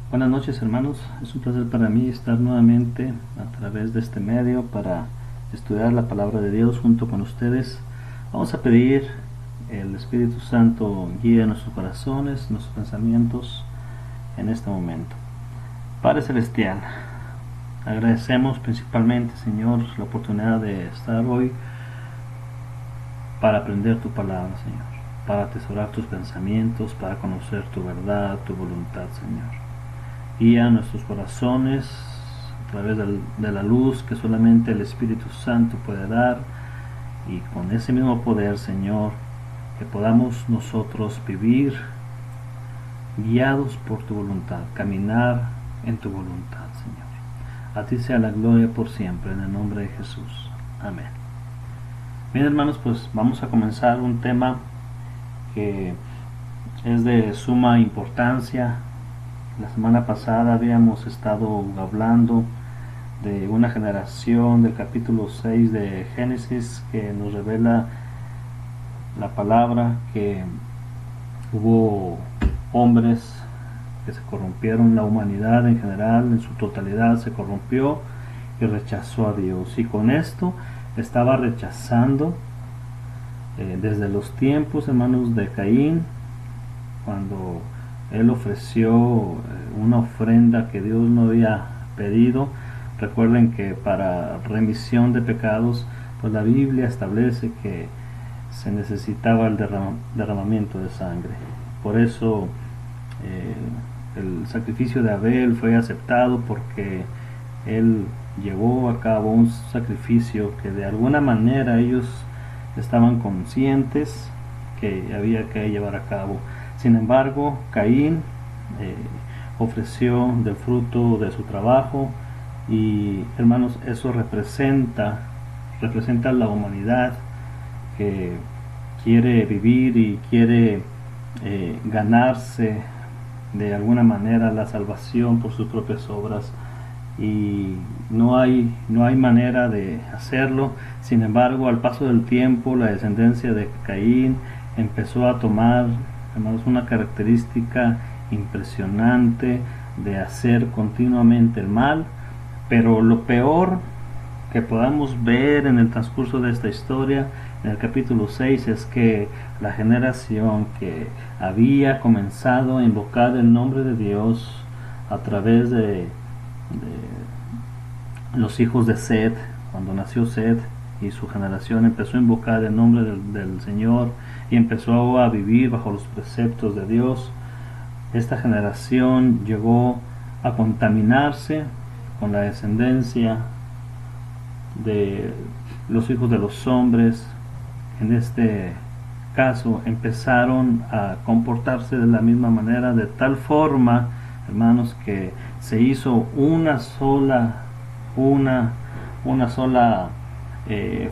Buenas noches, hermanos. Es un placer para mí estar nuevamente a través de este medio para estudiar la palabra de Dios junto con ustedes. Vamos a pedir el Espíritu Santo guíe nuestros corazones, nuestros pensamientos en este momento. Padre Celestial, agradecemos principalmente, Señor, la oportunidad de estar hoy para aprender tu palabra, Señor, para atesorar tus pensamientos, para conocer tu verdad, tu voluntad, Señor. Guía nuestros corazones a través de la luz que solamente el Espíritu Santo puede dar, y con ese mismo poder, Señor, que podamos nosotros vivir guiados por tu voluntad, caminar en tu voluntad, Señor. A ti sea la gloria por siempre, en el nombre de Jesús. Amén. Bien, hermanos, pues vamos a comenzar un tema que es de suma importancia. La semana pasada habíamos estado hablando de una generación del capítulo 6 de Génesis que nos revela la palabra que hubo hombres que se corrompieron, la humanidad en general, en su totalidad, se corrompió y rechazó a Dios. Y con esto estaba rechazando desde los tiempos, hermanos, de Caín, cuando él ofreció una ofrenda que Dios no había pedido. Recuerden que para remisión de pecados, pues la Biblia establece que se necesitaba el derramamiento de sangre. Por eso el sacrificio de Abel fue aceptado, porque él llevó a cabo un sacrificio que de alguna manera ellos estaban conscientes que había que llevar a cabo. Sin embargo, Caín ofreció del fruto de su trabajo, y hermanos, eso representa la humanidad que quiere vivir y quiere ganarse de alguna manera la salvación por sus propias obras, y no hay manera de hacerlo. Sin embargo, al paso del tiempo, la descendencia de Caín empezó a tomar, hermanos, una característica impresionante de hacer continuamente el mal. Pero lo peor que podamos ver en el transcurso de esta historia, en el capítulo 6, es que la generación que había comenzado a invocar el nombre de Dios a través de los hijos de Set, cuando nació Set y su generación empezó a invocar el nombre del Señor y empezó a vivir bajo los preceptos de Dios, esta generación llegó a contaminarse con la descendencia de los hijos de los hombres. En este caso empezaron a comportarse de la misma manera, de tal forma, hermanos, que se hizo una sola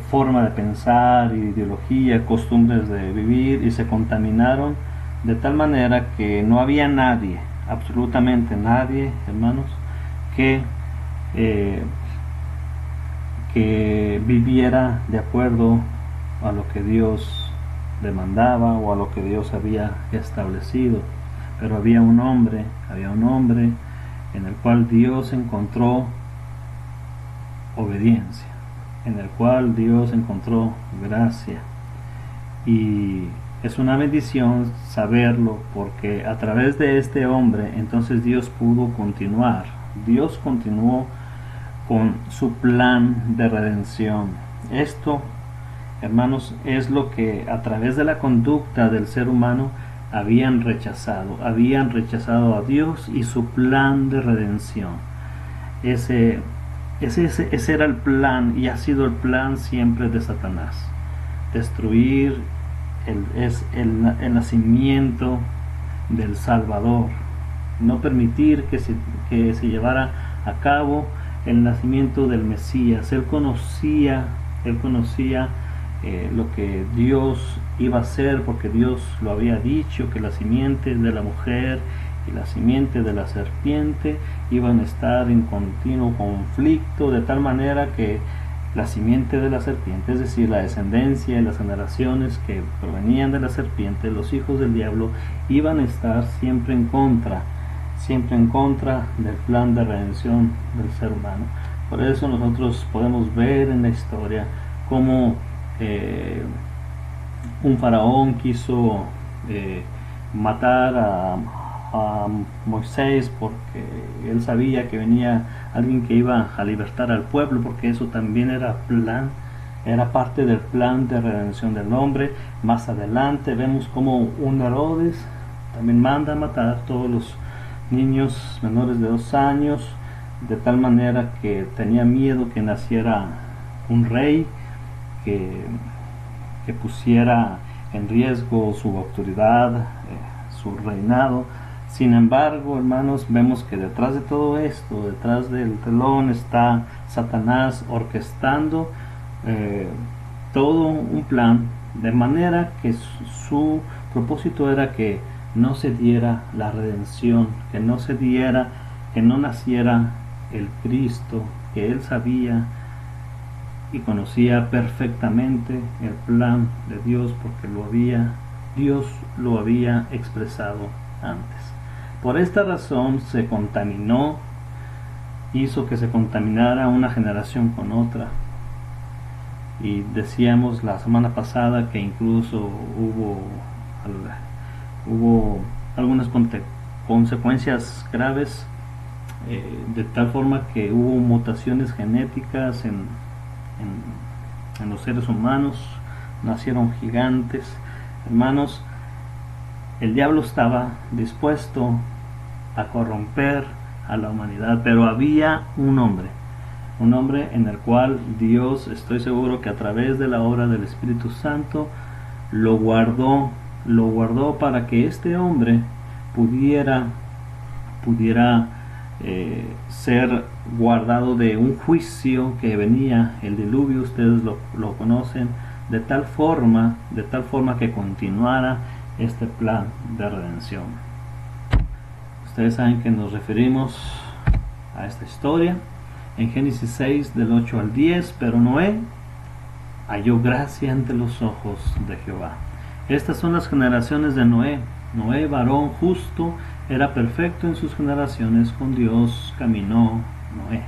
forma de pensar, ideología, costumbres de vivir, y se contaminaron de tal manera que no había nadie, absolutamente nadie, hermanos, que viviera de acuerdo a lo que Dios demandaba o a lo que Dios había establecido. Pero había un hombre en el cual Dios encontró obediencia, en el cual Dios encontró gracia, y es una bendición saberlo, porque a través de este hombre entonces Dios pudo continuar. Dios continuó con su plan de redención. Esto, hermanos, es lo que a través de la conducta del ser humano habían rechazado a Dios y su plan de redención. Ese era el plan, y ha sido el plan siempre de Satanás: destruir el nacimiento del Salvador, no permitir que se llevara a cabo el nacimiento del Mesías. Él conocía lo que Dios iba a hacer, porque Dios lo había dicho, que la simiente de la mujer y la simiente de la serpiente iban a estar en continuo conflicto, de tal manera que la simiente de la serpiente, es decir, la descendencia y las generaciones que provenían de la serpiente, los hijos del diablo, iban a estar siempre en contra siempre en contra del plan de redención del ser humano. Por eso nosotros podemos ver en la historia cómo un faraón quiso matar a Moisés porque él sabía que venía alguien que iba a libertar al pueblo, porque eso también era parte del plan de redención del hombre. Más adelante vemos como un Herodes también manda a matar a todos los niños menores de 2 años, de tal manera que tenía miedo que naciera un rey que pusiera en riesgo su autoridad, su reinado. Sin embargo, hermanos, vemos que detrás de todo esto, detrás del telón, está Satanás orquestando todo un plan, de manera que su propósito era que no se diera la redención, que no se diera, que no naciera el Cristo, que él sabía y conocía perfectamente el plan de Dios, porque Dios lo había expresado antes. Por esta razón se contaminó, hizo que se contaminara una generación con otra. Y decíamos la semana pasada que incluso hubo algunas consecuencias graves, de tal forma que hubo mutaciones genéticas en los seres humanos, nacieron gigantes. Hermanos, el diablo estaba dispuesto a corromper a la humanidad, pero había un hombre en el cual Dios, estoy seguro que a través de la obra del Espíritu Santo, lo guardó para que este hombre pudiera ser guardado de un juicio que venía, el diluvio. Ustedes lo conocen, de tal forma que continuara este plan de redención. Ustedes saben que nos referimos a esta historia en Génesis 6 del 8 al 10. Pero Noé halló gracia ante los ojos de Jehová. Estas son las generaciones de Noé. Noé, varón justo, era perfecto en sus generaciones, con Dios caminó Noé.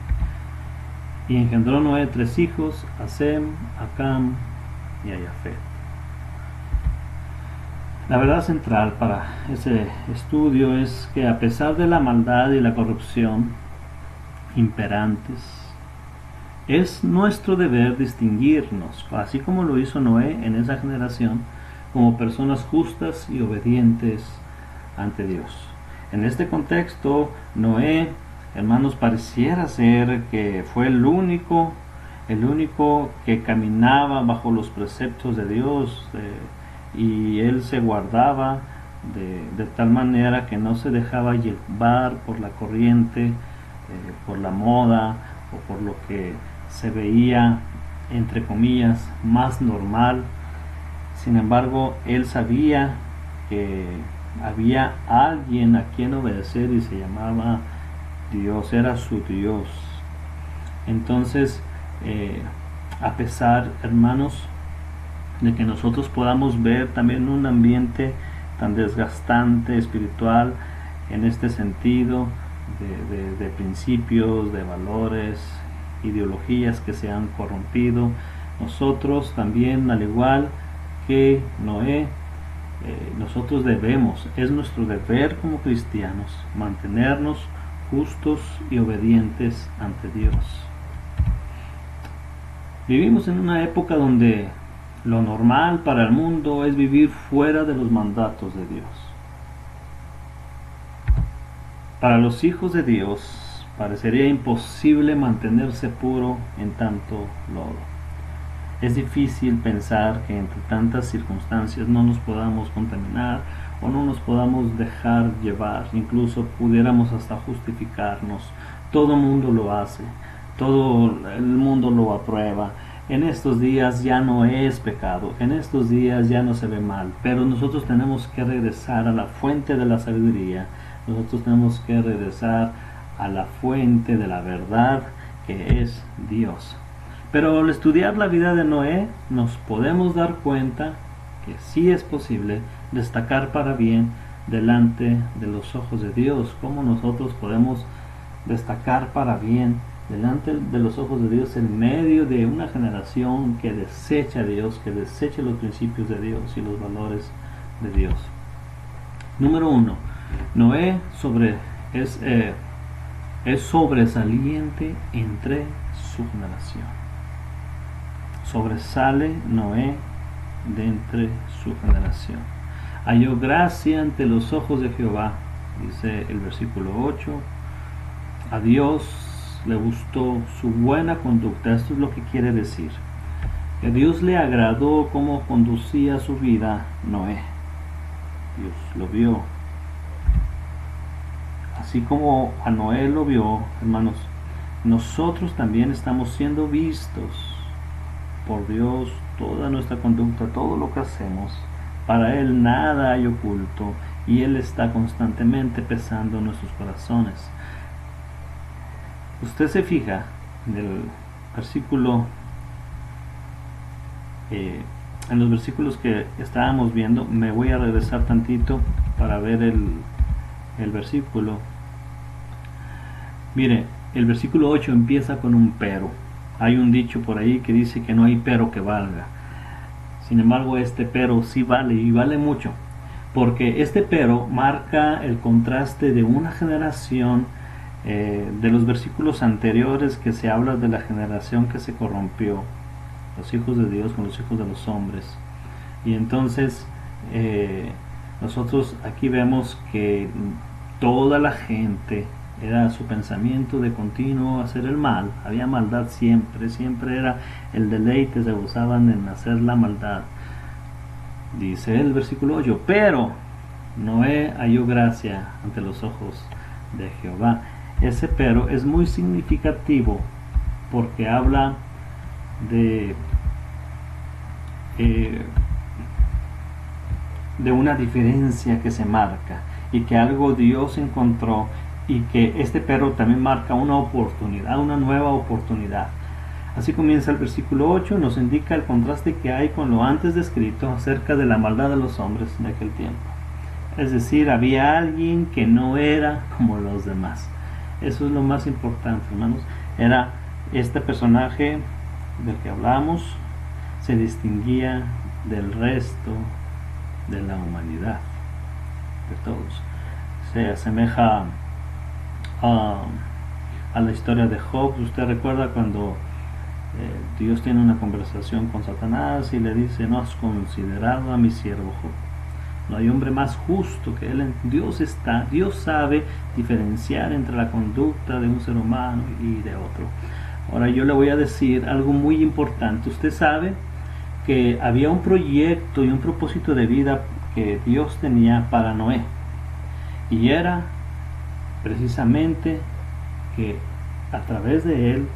Y engendró Noé 3 hijos, a Sem, a Cam y a Jafet. La verdad central para ese estudio es que, a pesar de la maldad y la corrupción imperantes, es nuestro deber distinguirnos, así como lo hizo Noé en esa generación, como personas justas y obedientes ante Dios. En este contexto, Noé, hermanos, pareciera ser que fue el único que caminaba bajo los preceptos de Dios, y él se guardaba de tal manera que no se dejaba llevar por la corriente, por la moda o por lo que se veía, entre comillas, más normal. Sin embargo, él sabía que había alguien a quien obedecer y se llamaba Dios, era su Dios. Entonces, a pesar, hermanos, de que nosotros podamos ver también un ambiente tan desgastante espiritual en este sentido, de principios, de valores, ideologías que se han corrompido, nosotros también, al igual que Noé, nosotros es nuestro deber como cristianos, mantenernos justos y obedientes ante Dios. Vivimos en una época donde lo normal para el mundo es vivir fuera de los mandatos de Dios. Para los hijos de Dios parecería imposible mantenerse puro en tanto lodo. Es difícil pensar que entre tantas circunstancias no nos podamos contaminar o no nos podamos dejar llevar. Incluso pudiéramos hasta justificarnos. Todo el mundo lo hace, todo el mundo lo aprueba. En estos días ya no es pecado, en estos días ya no se ve mal, pero nosotros tenemos que regresar a la fuente de la sabiduría. Nosotros tenemos que regresar a la fuente de la verdad, que es Dios. Pero al estudiar la vida de Noé, nos podemos dar cuenta que sí es posible destacar para bien delante de los ojos de Dios, cómo nosotros podemos destacar para bien delante de los ojos de Dios en medio de una generación que desecha a Dios, que desecha los principios de Dios y los valores de Dios. Número 1. Noé es sobresaliente entre su generación. Sobresale Noé de entre su generación. Halló gracia ante los ojos de Jehová, dice el versículo 8. A Dios le gustó su buena conducta. Esto es lo que quiere decir. Que a Dios le agradó cómo conducía su vida Noé. Dios lo vio. Así como a Noé lo vio, hermanos, nosotros también estamos siendo vistos por Dios, toda nuestra conducta, todo lo que hacemos. Para Él nada hay oculto y Él está constantemente pesando nuestros corazones. Usted se fija en el versículo, en los versículos que estábamos viendo. Me voy a regresar tantito para ver el versículo. Mire, el versículo 8 empieza con un pero. Hay un dicho por ahí que dice que no hay pero que valga. Sin embargo, este pero sí vale, y vale mucho, porque este pero marca el contraste de una generación, de los versículos anteriores, que se habla de la generación que se corrompió, los hijos de Dios con los hijos de los hombres. Y entonces nosotros aquí vemos que toda la gente era su pensamiento de continuo hacer el mal. Había maldad siempre era el deleite, se gozaban en hacer la maldad. Dice el versículo 8, pero Noé halló gracia ante los ojos de Jehová. Ese pero es muy significativo porque habla de una diferencia que se marca y que algo Dios encontró, y que este pero también marca una oportunidad, una nueva oportunidad. Así comienza el versículo 8, nos indica el contraste que hay con lo antes descrito acerca de la maldad de los hombres de aquel tiempo. Es decir, había alguien que no era como los demás. Eso es lo más importante, hermanos. Era este personaje del que hablamos, se distinguía del resto de la humanidad, de todos. Se asemeja a la historia de Job. Usted recuerda cuando Dios tiene una conversación con Satanás y le dice: no has considerado a mi siervo Job. No hay hombre más justo que él. Dios sabe diferenciar entre la conducta de un ser humano y de otro. Ahora yo le voy a decir algo muy importante. Usted sabe que había un proyecto y un propósito de vida que Dios tenía para Noé, y era precisamente que a través de él,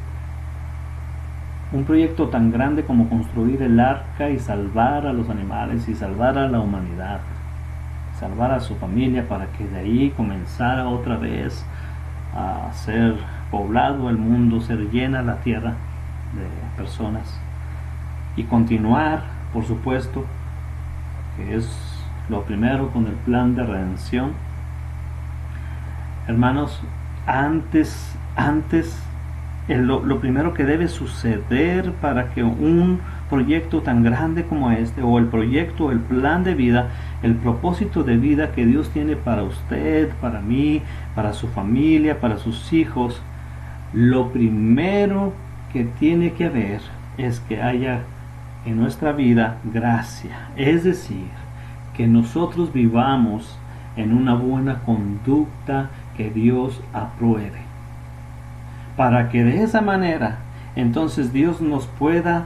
un proyecto tan grande como construir el arca y salvar a los animales y salvar a la humanidad, salvar a su familia, para que de ahí comenzara otra vez a ser poblado el mundo, ser llena la tierra de personas, y continuar, por supuesto, que es lo primero, con el plan de redención. Hermanos, lo primero que debe suceder para que un proyecto tan grande como este, o el proyecto, el plan de vida, el propósito de vida que Dios tiene para usted, para mí, para su familia, para sus hijos, lo primero que tiene que haber es que haya en nuestra vida gracia, es decir, que nosotros vivamos en una buena conducta que Dios apruebe, para que de esa manera entonces Dios nos pueda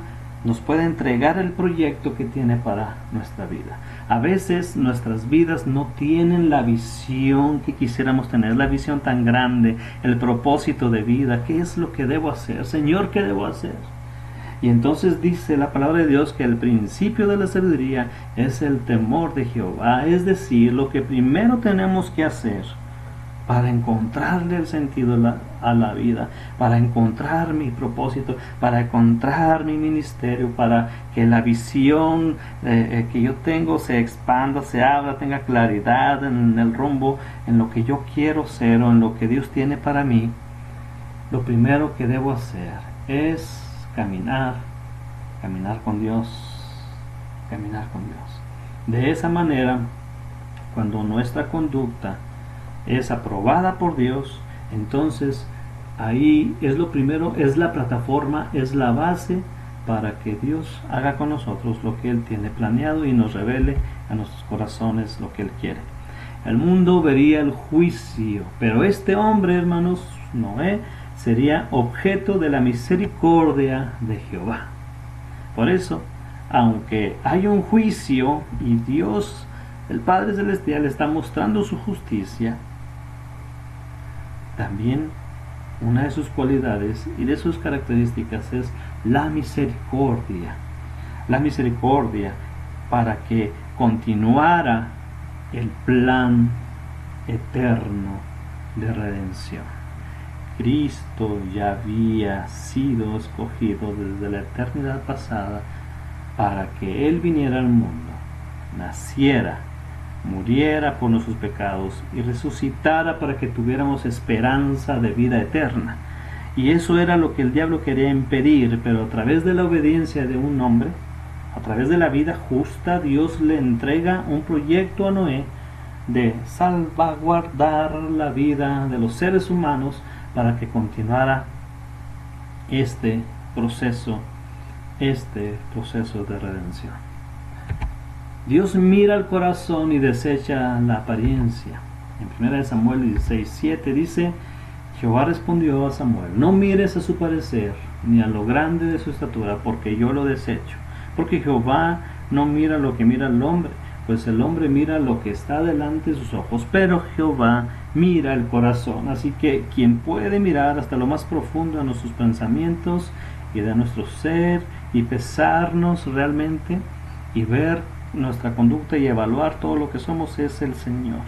entregar el proyecto que tiene para nuestra vida. A veces nuestras vidas no tienen la visión que quisiéramos tener, la visión tan grande, el propósito de vida. ¿Qué es lo que debo hacer? Señor, ¿qué debo hacer? Y entonces dice la palabra de Dios que el principio de la sabiduría es el temor de Jehová. Es decir, lo que primero tenemos que hacer para encontrarle el sentido a la vida, para encontrar mi propósito, para encontrar mi ministerio, para que la visión que yo tengo se expanda, se abra, tenga claridad en el rumbo, en lo que yo quiero ser o en lo que Dios tiene para mí. Lo primero que debo hacer es caminar con Dios, caminar con Dios. De esa manera, cuando nuestra conducta es aprobada por Dios, entonces ahí es lo primero, es la plataforma, es la base para que Dios haga con nosotros lo que Él tiene planeado y nos revele a nuestros corazones lo que Él quiere. El mundo vería el juicio, pero este hombre, hermanos, Noé, sería objeto de la misericordia de Jehová. Por eso, aunque hay un juicio y Dios, el Padre Celestial, está mostrando su justicia, también una de sus cualidades y de sus características es la misericordia. La misericordia para que continuara el plan eterno de redención. Cristo ya había sido escogido desde la eternidad pasada para que Él viniera al mundo, naciera, muriera por nuestros pecados y resucitara para que tuviéramos esperanza de vida eterna. Y eso era lo que el diablo quería impedir, pero a través de la obediencia de un hombre, a través de la vida justa, Dios le entrega un proyecto a Noé de salvaguardar la vida de los seres humanos para que continuara este proceso de redención. Dios mira el corazón y desecha la apariencia. En 1 Samuel 16:7 dice: Jehová respondió a Samuel: no mires a su parecer, ni a lo grande de su estatura, porque yo lo desecho. Porque Jehová no mira lo que mira el hombre, pues el hombre mira lo que está delante de sus ojos, pero Jehová mira el corazón. Así que quien puede mirar hasta lo más profundo de nuestros pensamientos y de nuestro ser y pesarnos realmente y ver nuestra conducta y evaluar todo lo que somos es el Señor.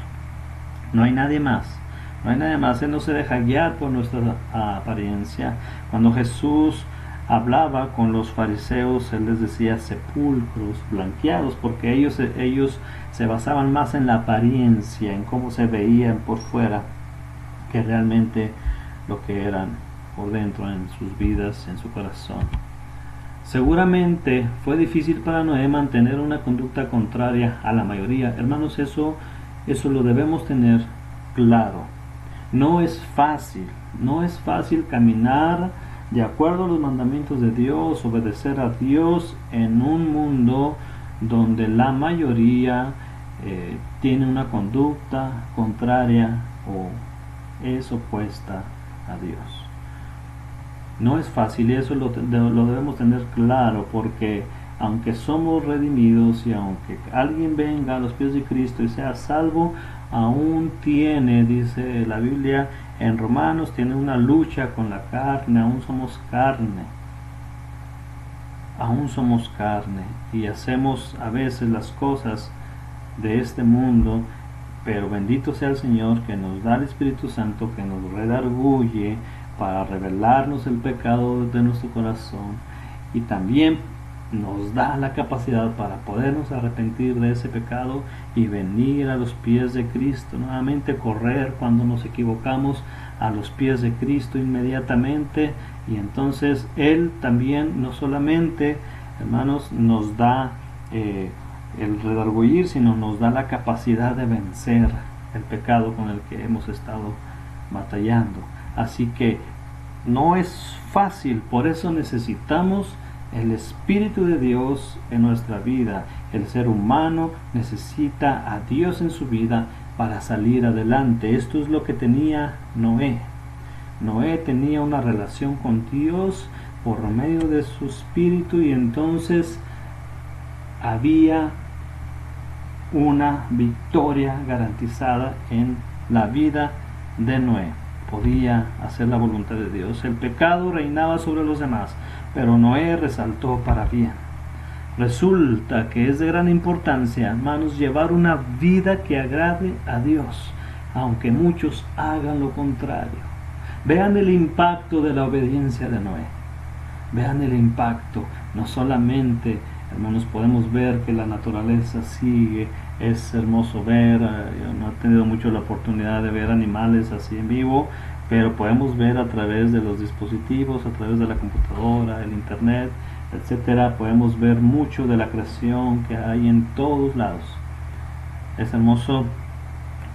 No hay nadie más. No hay nadie más. Él no se deja guiar por nuestra apariencia. Cuando Jesús hablaba con los fariseos, Él les decía sepulcros blanqueados, porque ellos se basaban más en la apariencia, en cómo se veían por fuera, que realmente lo que eran por dentro, en sus vidas, en su corazón. Seguramente fue difícil para Noé mantener una conducta contraria a la mayoría. Hermanos, eso lo debemos tener claro. No es fácil caminar de acuerdo a los mandamientos de Dios, obedecer a Dios en un mundo donde la mayoría tiene una conducta contraria o es opuesta a Dios. No es fácil y eso lo debemos tener claro, porque aunque somos redimidos y aunque alguien venga a los pies de Cristo y sea salvo, aún tiene, dice la Biblia en Romanos, tiene una lucha con la carne. Aún somos carne y hacemos a veces las cosas de este mundo, pero bendito sea el Señor que nos da el Espíritu Santo, que nos redarguye para revelarnos el pecado de nuestro corazón y también nos da la capacidad para podernos arrepentir de ese pecado y venir a los pies de Cristo, nuevamente correr cuando nos equivocamos a los pies de Cristo inmediatamente. Y entonces Él también no solamente, hermanos, nos da el redarguir, sino nos da la capacidad de vencer el pecado con el que hemos estado batallando. Así que no es fácil, por eso necesitamos el Espíritu de Dios en nuestra vida. El ser humano necesita a Dios en su vida para salir adelante. Esto es lo que tenía Noé. Noé tenía una relación con Dios por medio de su Espíritu, y entonces había una victoria garantizada en la vida de Noé. Podía hacer la voluntad de Dios. El pecado reinaba sobre los demás, pero Noé resaltó para bien. Resulta que es de gran importancia, hermanos, llevar una vida que agrade a Dios. aunque muchos hagan lo contrario. Vean el impacto de la obediencia de Noé. Vean el impacto. No solamente, hermanos, podemos ver que la naturaleza sigue. Es hermoso ver. Yo no he tenido mucho la oportunidad de ver animales así en vivo, pero podemos ver a través de los dispositivos, a través de la computadora, el internet, etcétera. Podemos ver mucho de la creación que hay en todos lados. Es hermoso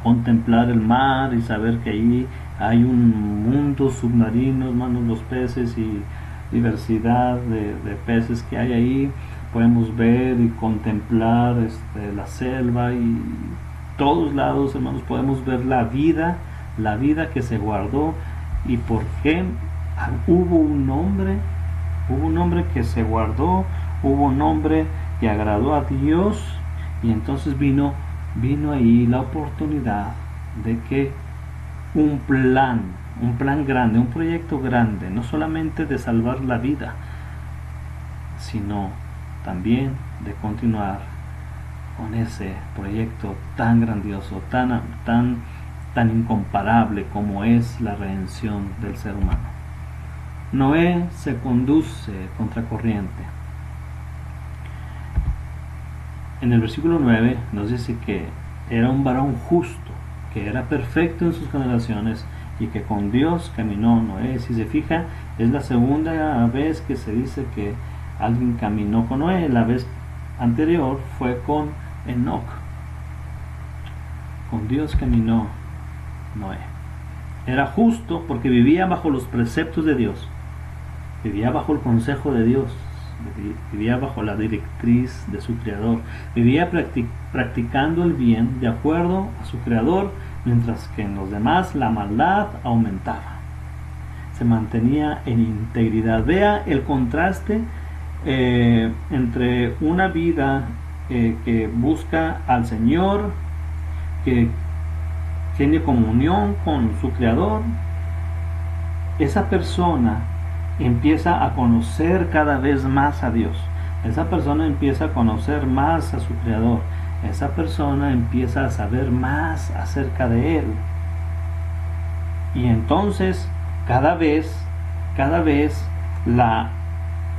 contemplar el mar y saber que ahí hay un mundo submarino, hermanos, los peces y diversidad de peces que hay ahí. Podemos ver y contemplar la selva y todos lados, hermanos, podemos ver la vida que se guardó y por qué hubo un hombre que se guardó, hubo un hombre que agradó a Dios, y entonces vino ahí la oportunidad de que un plan grande, un proyecto grande, no solamente de salvar la vida, sino también de continuar con ese proyecto tan grandioso, tan incomparable como es la redención del ser humano. Noé se conduce contracorriente. En el versículo 9 nos dice que era un varón justo, que era perfecto en sus generaciones y que con Dios caminó Noé. Si se fija, es la segunda vez que se dice que alguien caminó con Noé. La vez anterior fue con Enoc. Con Dios caminó Noé. Era justo porque vivía bajo los preceptos de Dios, vivía bajo el consejo de Dios, vivía bajo la directriz de su Creador, vivía practicando el bien de acuerdo a su Creador, mientras que en los demás la maldad aumentaba. Se mantenía en integridad. Vea el contraste entre una vida que busca al Señor, que tiene comunión con su Creador. Esa persona empieza a conocer cada vez más a Dios. Esa persona empieza a conocer más a su Creador. Esa persona empieza a saber más acerca de Él. Y entonces cada vez la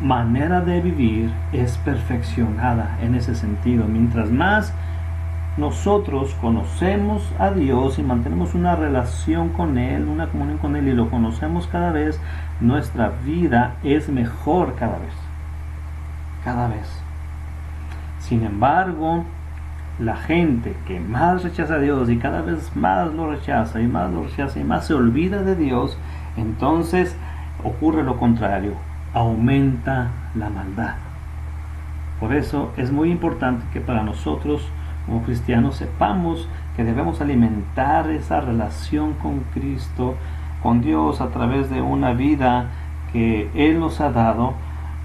manera de vivir es perfeccionada en ese sentido. Mientras más nosotros conocemos a Dios y mantenemos una relación con Él, una comunión con Él, y lo conocemos cada vez, nuestra vida es mejor cada vez. Sin embargo, la gente que más rechaza a Dios y cada vez más lo rechaza y más se olvida de Dios, entonces ocurre lo contrario, aumenta la maldad. Por eso es muy importante que para nosotros como cristianos sepamos que debemos alimentar esa relación con Cristo, con Dios, a través de una vida que Él nos ha dado,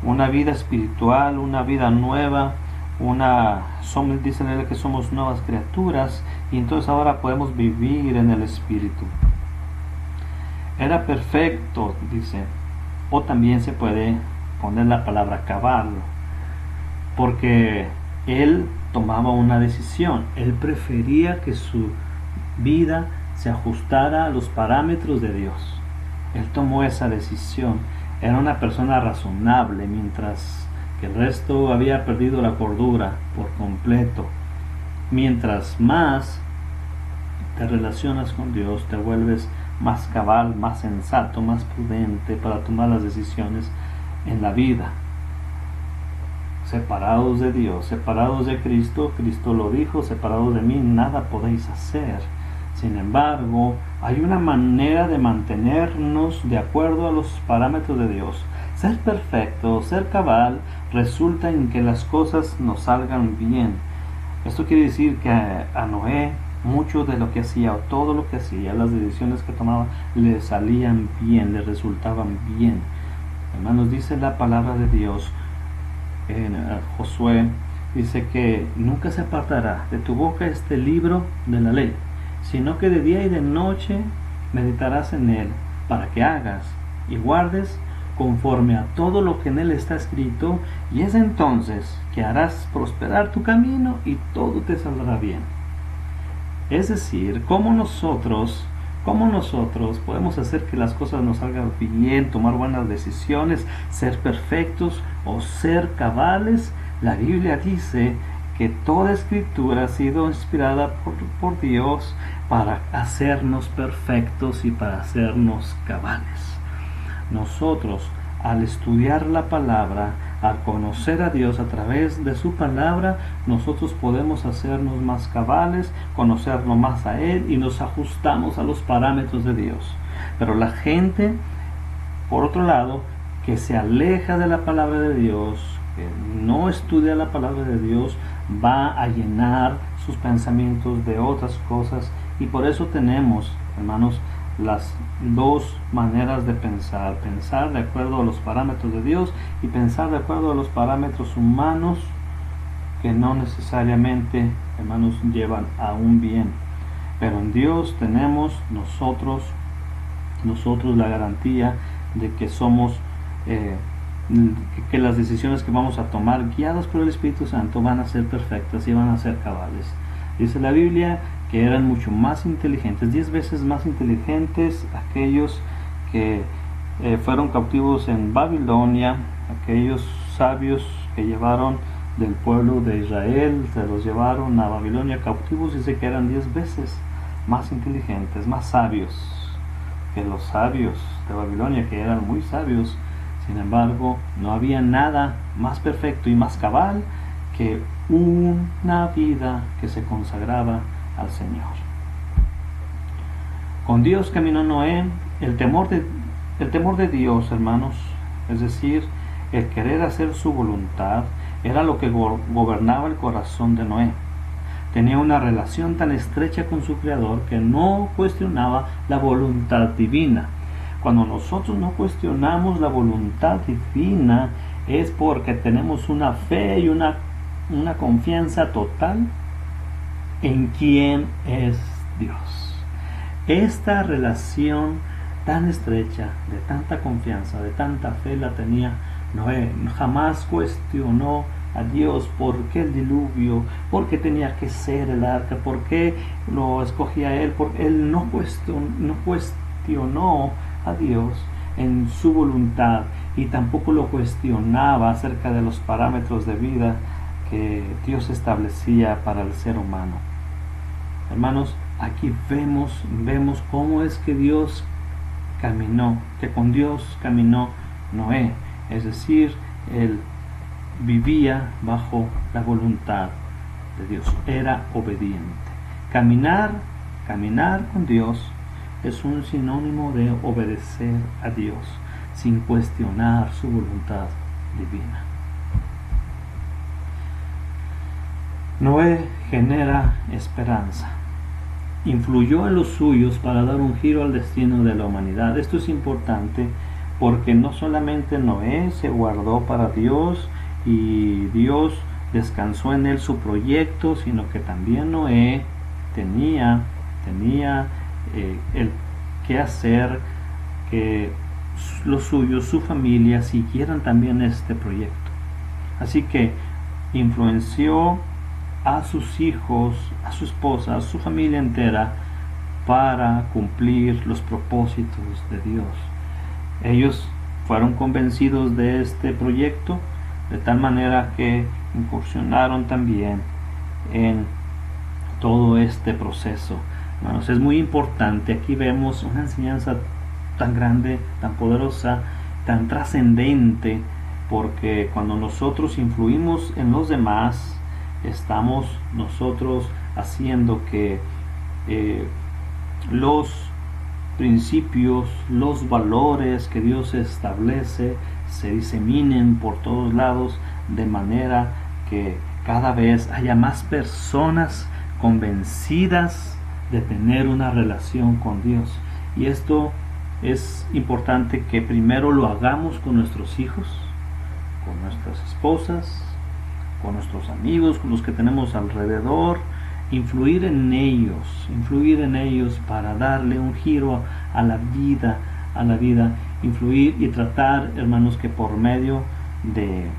una vida espiritual, una vida nueva, dice la Biblia que somos nuevas criaturas, y entonces ahora podemos vivir en el Espíritu. Era perfecto, dice, o también se puede poner la palabra cabal, porque Él tomaba una decisión. Él prefería que su vida se ajustara a los parámetros de Dios. Él tomó esa decisión. Era una persona razonable, mientras que el resto había perdido la cordura por completo. Mientras más te relacionas con Dios, te vuelves más cabal, más sensato, más prudente para tomar las decisiones en la vida. Separados de Dios, separados de Cristo, Cristo lo dijo, separados de mí nada podéis hacer. Sin embargo, hay una manera de mantenernos de acuerdo a los parámetros de Dios. Ser perfecto, ser cabal, resulta en que las cosas nos salgan bien. Esto quiere decir que a Noé, mucho de lo que hacía, o todo lo que hacía, las decisiones que tomaba, le salían bien, le resultaban bien. Hermanos, dice la palabra de Dios en Josué, dice que nunca se apartará de tu boca este libro de la ley, sino que de día y de noche meditarás en él, para que hagas y guardes conforme a todo lo que en él está escrito, y es entonces que harás prosperar tu camino y todo te saldrá bien. Es decir, cómo nosotros podemos hacer que las cosas nos salgan bien, tomar buenas decisiones, ser perfectos o ser cabales. La Biblia dice que toda escritura ha sido inspirada por Dios para hacernos perfectos y para hacernos cabales. Nosotros, al estudiar la palabra, al conocer a Dios a través de su palabra, nosotros podemos hacernos más cabales, conocerlo más a Él y nos ajustamos a los parámetros de Dios. Pero la gente, por otro lado, que se aleja de la palabra de Dios, que no estudia la palabra de Dios, va a llenar sus pensamientos de otras cosas, y por eso tenemos, hermanos, las dos maneras de pensar de acuerdo a los parámetros de Dios y pensar de acuerdo a los parámetros humanos, que no necesariamente, hermanos, llevan a un bien. Pero en Dios tenemos nosotros la garantía de que somos que las decisiones que vamos a tomar, guiadas por el Espíritu Santo, van a ser perfectas y van a ser cabales. Dice la Biblia que eran mucho más inteligentes, 10 veces más inteligentes aquellos que fueron cautivos en Babilonia, aquellos sabios que llevaron del pueblo de Israel, se los llevaron a Babilonia cautivos. Dice que eran 10 veces más inteligentes, más sabios que los sabios de Babilonia, que eran muy sabios. Sin embargo, no había nada más perfecto y más cabal que una vida que se consagraba al Señor. Con Dios caminó Noé. El temor de Dios, hermanos, es decir, el querer hacer su voluntad, era lo que gobernaba el corazón de Noé. Tenía una relación tan estrecha con su Creador que no cuestionaba la voluntad divina. Cuando nosotros no cuestionamos la voluntad divina, es porque tenemos una fe y una confianza total en quién es Dios. Esta relación tan estrecha, de tanta confianza, de tanta fe, la tenía Noé. Jamás cuestionó a Dios por qué el diluvio, por qué tenía que ser el arca, por qué lo escogía él, porque él no cuestionó a Dios en su voluntad, y tampoco lo cuestionaba acerca de los parámetros de vida que Dios establecía para el ser humano. Hermanos, aquí vemos cómo es que Dios caminó, que con Dios caminó Noé. Es decir, él vivía bajo la voluntad de Dios, era obediente. Caminar con Dios es un sinónimo de obedecer a Dios sin cuestionar su voluntad divina. Noé genera esperanza. Influyó en los suyos para dar un giro al destino de la humanidad. Esto es importante porque no solamente Noé se guardó para Dios y Dios descansó en él su proyecto, sino que también Noé tenía el que hacer que los suyos, su familia, siguieran también este proyecto. Así que influenció a sus hijos, a su esposa, a su familia entera para cumplir los propósitos de Dios. Ellos fueron convencidos de este proyecto de tal manera que incursionaron también en todo este proceso. Hermanos, es muy importante. Aquí vemos una enseñanza tan grande, tan poderosa, tan trascendente, porque cuando nosotros influimos en los demás, estamos nosotros haciendo que los principios, los valores que Dios establece se diseminen por todos lados, de manera que cada vez haya más personas convencidas de tener una relación con Dios. Y esto es importante que primero lo hagamos con nuestros hijos, con nuestras esposas, con nuestros amigos, con los que tenemos alrededor, influir en ellos para darle un giro a la vida, influir y tratar, hermanos, que por medio de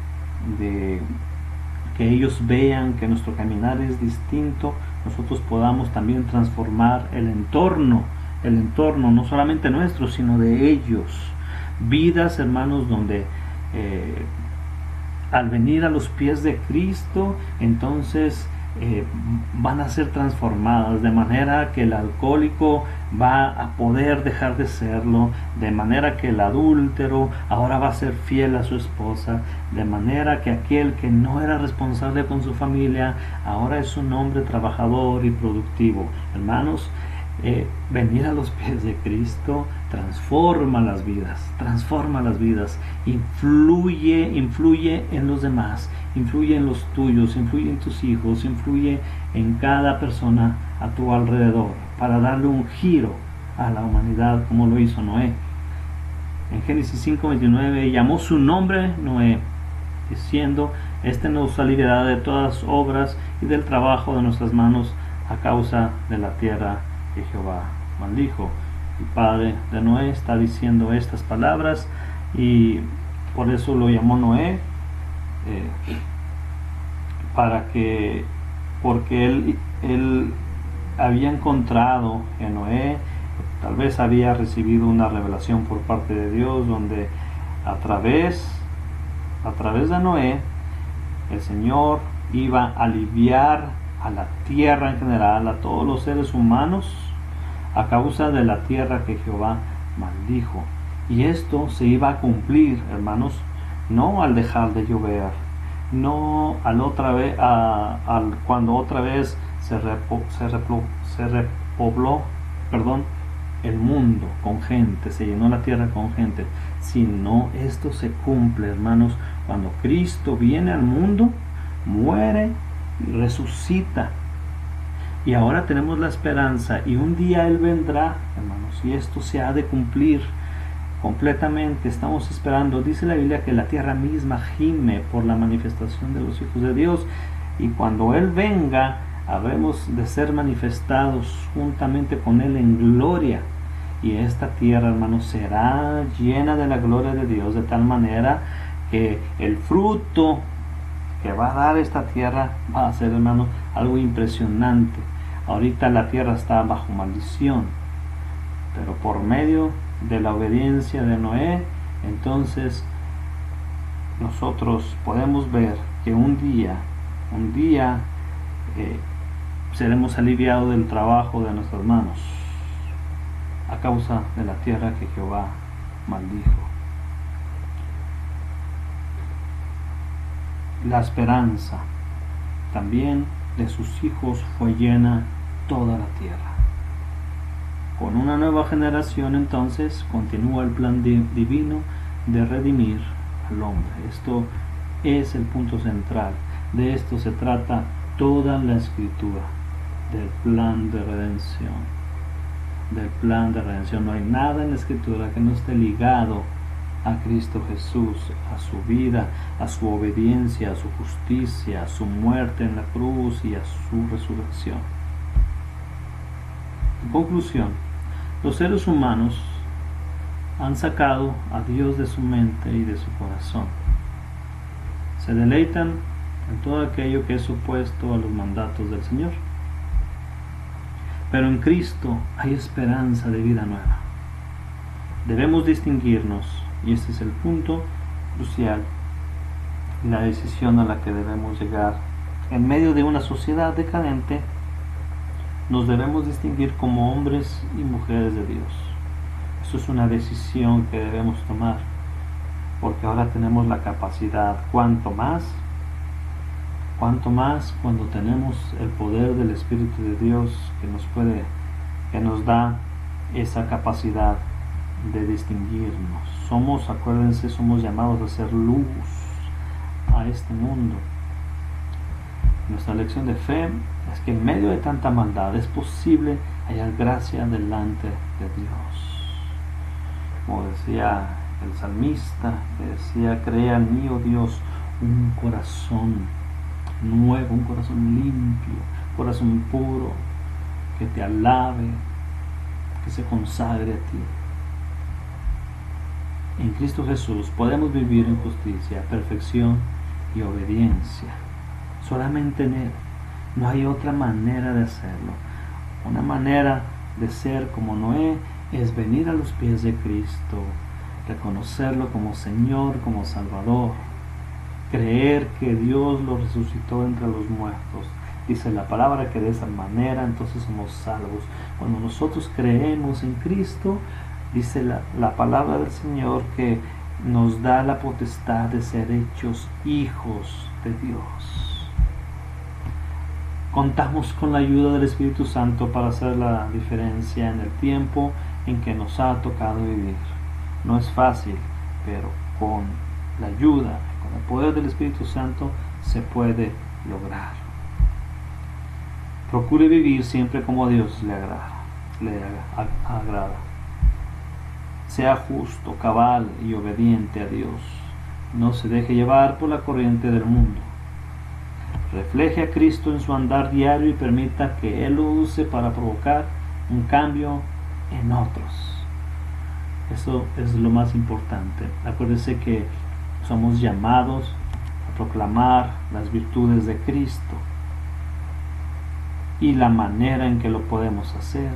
que ellos vean que nuestro caminar es distinto, nosotros podamos también transformar el entorno no solamente nuestro, sino de ellos. Vidas, hermanos, donde al venir a los pies de Cristo, entonces van a ser transformadas, de manera que el alcohólico va a poder dejar de serlo, de manera que el adúltero ahora va a ser fiel a su esposa, de manera que aquel que no era responsable con su familia ahora es un hombre trabajador y productivo. Hermanos, venir a los pies de Cristo transforma las vidas, influye en los demás, influye en los tuyos, influye en tus hijos, influye en cada persona a tu alrededor, para darle un giro a la humanidad como lo hizo Noé. En Génesis 5:29 llamó su nombre Noé, diciendo: este nos aliviará de todas obras y del trabajo de nuestras manos a causa de la tierra que Jehová maldijo. El padre de Noé está diciendo estas palabras y por eso lo llamó Noé, porque él había encontrado en Noé, tal vez había recibido una revelación por parte de Dios, donde a través de Noé el Señor iba a aliviar a la tierra en general, a todos los seres humanos, a causa de la tierra que Jehová maldijo. Y esto se iba a cumplir, hermanos, no al dejar de llover, no cuando otra vez se repobló el mundo con gente, se llenó la tierra con gente, sino esto se cumple, hermanos, cuando Cristo viene al mundo, muere y resucita. Y ahora tenemos la esperanza, y un día Él vendrá, hermanos, y esto se ha de cumplir completamente. Estamos esperando. Dice la Biblia que la tierra misma gime por la manifestación de los hijos de Dios, y cuando Él venga, habremos de ser manifestados juntamente con Él en gloria. Y esta tierra, hermanos, será llena de la gloria de Dios, de tal manera que el fruto que va a dar esta tierra va a ser, hermanos, algo impresionante. Ahorita la tierra está bajo maldición, pero por medio de la obediencia de Noé, entonces nosotros podemos ver que un día seremos aliviados del trabajo de nuestras manos a causa de la tierra que Jehová maldijo. La esperanza también de sus hijos fue llena toda la tierra. Con una nueva generación, entonces, continúa el plan divino de redimir al hombre. Esto es el punto central. De esto se trata toda la escritura, del plan de redención. Del plan de redención. No hay nada en la escritura que no esté ligado a Cristo Jesús, a su vida, a su obediencia, a su justicia, a su muerte en la cruz y a su resurrección. En conclusión, los seres humanos han sacado a Dios de su mente y de su corazón. Se deleitan en todo aquello que es opuesto a los mandatos del Señor. Pero en Cristo hay esperanza de vida nueva. Debemos distinguirnos, y este es el punto crucial, la decisión a la que debemos llegar. En medio de una sociedad decadente, nos debemos distinguir como hombres y mujeres de Dios. Eso es una decisión que debemos tomar, porque ahora tenemos la capacidad, cuanto más cuando tenemos el poder del Espíritu de Dios que nos da esa capacidad de distinguirnos. Acuérdense, somos llamados a ser luz a este mundo. Nuestra lección de fe es que en medio de tanta maldad es posible hallar gracia delante de Dios. Como decía el salmista, que decía: crea en mí, oh Dios, un corazón nuevo, un corazón limpio, un corazón puro, que te alabe, que se consagre a ti. En Cristo Jesús podemos vivir en justicia, perfección y obediencia. Solamente en Él. No hay otra manera de hacerlo. Una manera de ser como Noé es venir a los pies de Cristo, reconocerlo como Señor, como Salvador, creer que Dios lo resucitó entre los muertos. Dice la palabra que de esa manera entonces somos salvos. Cuando nosotros creemos en Cristo, dice la palabra del Señor que nos da la potestad de ser hechos hijos de Dios. Contamos con la ayuda del Espíritu Santo para hacer la diferencia en el tiempo en que nos ha tocado vivir. No es fácil, pero con la ayuda, con el poder del Espíritu Santo se puede lograr. Procure vivir siempre como a Dios le agrada. Sea justo, cabal y obediente a Dios. No se deje llevar por la corriente del mundo. Refleje a Cristo en su andar diario y permita que Él lo use para provocar un cambio en otros. Eso es lo más importante. Acuérdese que somos llamados a proclamar las virtudes de Cristo. Y la manera en que lo podemos hacer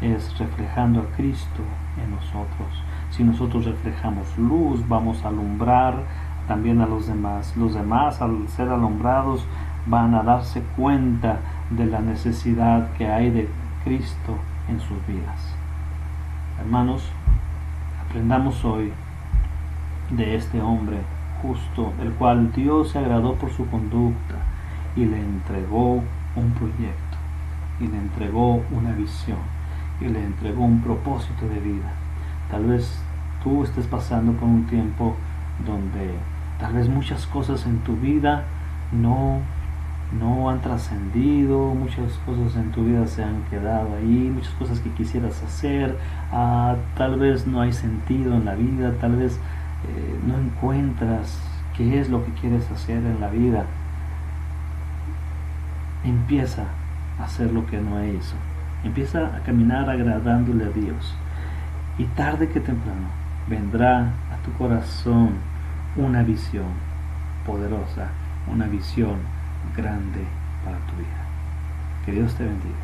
es reflejando a Cristo en nosotros. Si nosotros reflejamos luz, vamos a alumbrar también a los demás. Los demás, al ser alumbrados, van a darse cuenta de la necesidad que hay de Cristo en sus vidas. Hermanos, aprendamos hoy de este hombre justo, el cual Dios se agradó por su conducta y le entregó un proyecto, y le entregó una visión, y le entregó un propósito de vida. Tal vez tú estés pasando por un tiempo donde tal vez muchas cosas en tu vida no han trascendido, muchas cosas en tu vida se han quedado ahí, muchas cosas que quisieras hacer, tal vez no hay sentido en la vida, tal vez no encuentras qué es lo que quieres hacer en la vida. Empieza a hacer lo que Noé hizo. Empieza a caminar agradándole a Dios. Y tarde que temprano vendrá a tu corazón una visión poderosa, una visión grande para tu vida. Que Dios te bendiga.